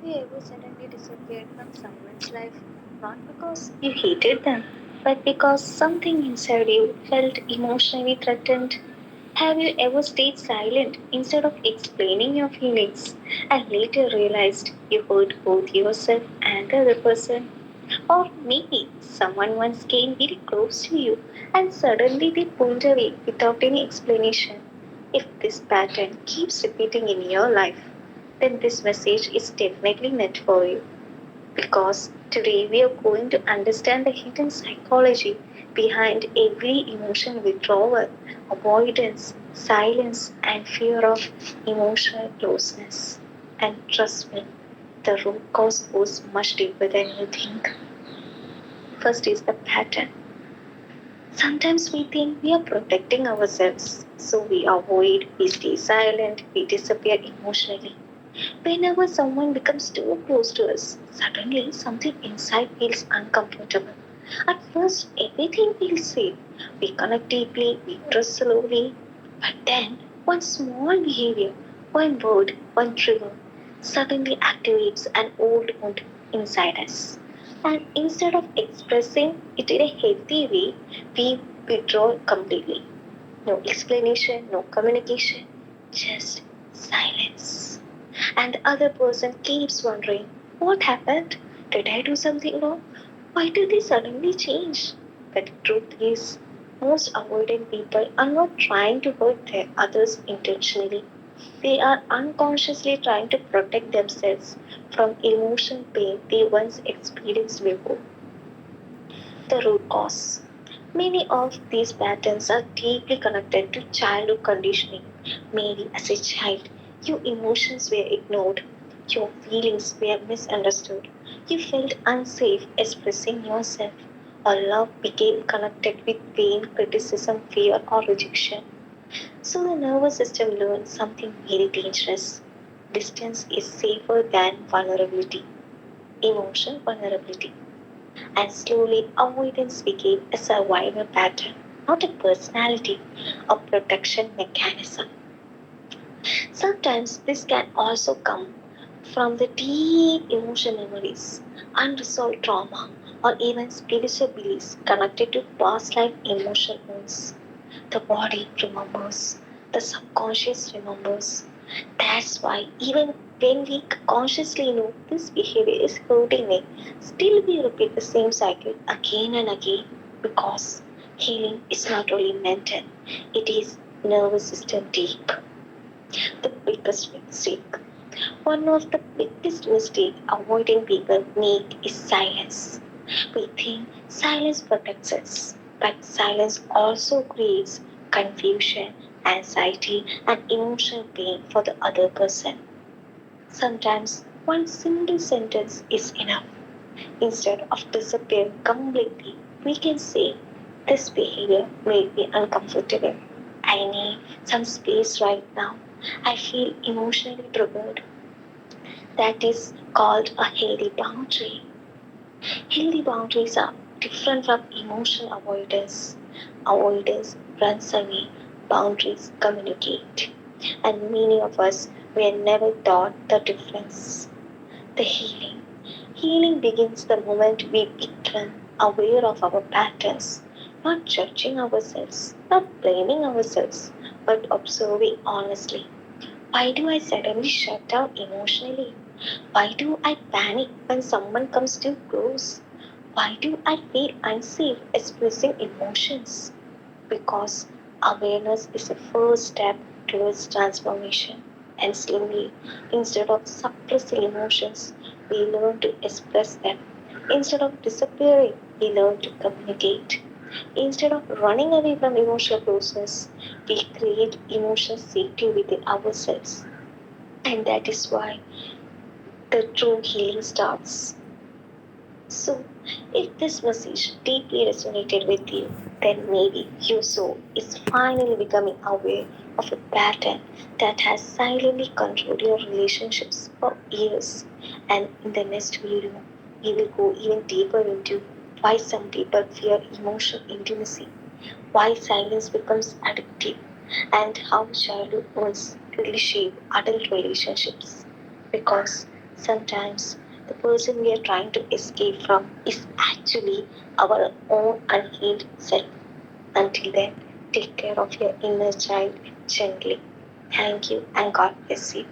Have you ever suddenly disappeared from someone's life? Not because you hated them, but because something inside you felt emotionally threatened. Have you ever stayed silent instead of explaining your feelings and later realized you hurt both yourself and the other person? Or maybe someone once came very close to you and suddenly they pulled away without any explanation. If this pattern keeps repeating in your life, then this message is definitely meant for you. Because today we are going to understand the hidden psychology behind every emotion withdrawal, avoidance, silence, and fear of emotional closeness. And trust me, the root cause goes much deeper than you think. First is the pattern. Sometimes we think we are protecting ourselves, so we avoid, we stay silent, we disappear emotionally. Whenever someone becomes too close to us, suddenly something inside feels uncomfortable. At first, everything feels safe. We connect deeply, we trust slowly. But then, one small behavior, one word, one trigger suddenly activates an old wound inside us. And instead of expressing it in a healthy way, we withdraw completely. No explanation, no communication, just silence. And the other person keeps wondering, what happened? Did I do something wrong? Why did they suddenly change? But the truth is, most avoidant people are not trying to hurt their others intentionally. They are unconsciously trying to protect themselves from emotional pain they once experienced before. The root cause. Many of these patterns are deeply connected to childhood conditioning. Maybe as a child, your emotions were ignored, your feelings were misunderstood, you felt unsafe expressing yourself, or love became connected with pain, criticism, fear, or rejection. So the nervous system learned something very dangerous. Distance is safer than vulnerability, emotional vulnerability. And slowly avoidance became a survival pattern, not a personality or protection mechanism. Sometimes this can also come from the deep emotional memories, unresolved trauma, or even spiritual beliefs connected to past life emotional wounds. The body remembers, the subconscious remembers. That's why even when we consciously know this behavior is hurting me, still we repeat the same cycle again and again because healing is not only mental, it is nervous system deep. The biggest mistake. One of the biggest mistakes avoiding people make is silence. We think silence protects us, but silence also creates confusion, anxiety, and emotional pain for the other person. Sometimes one single sentence is enough. Instead of disappearing completely, we can say, this behavior made me uncomfortable. I need some space right now. I feel emotionally triggered. That is called a healthy boundary. Healthy boundaries are different from emotional avoidance. Avoidance runs away, boundaries communicate. And many of us were never taught the difference. The healing. Healing begins the moment we become aware of our patterns, not judging ourselves, not blaming ourselves, but observing honestly. Why do I suddenly shut down emotionally? Why do I panic when someone comes too close? Why do I feel unsafe expressing emotions? Because awareness is the first step towards transformation. And slowly, instead of suppressing emotions, we learn to express them. Instead of disappearing, we learn to communicate. Instead of running away from emotional closeness, we create emotional safety within ourselves. And that is why the true healing starts. So, if this message deeply resonated with you, then maybe your soul is finally becoming aware of a pattern that has silently controlled your relationships for years. And in the next video, we will go even deeper into why some people fear emotional intimacy, why silence becomes addictive, and how childhood wounds really shape adult relationships. Because Sometimes the person we are trying to escape from is actually our own unhealed self. Until then, take care of your inner child gently. Thank you and God bless you.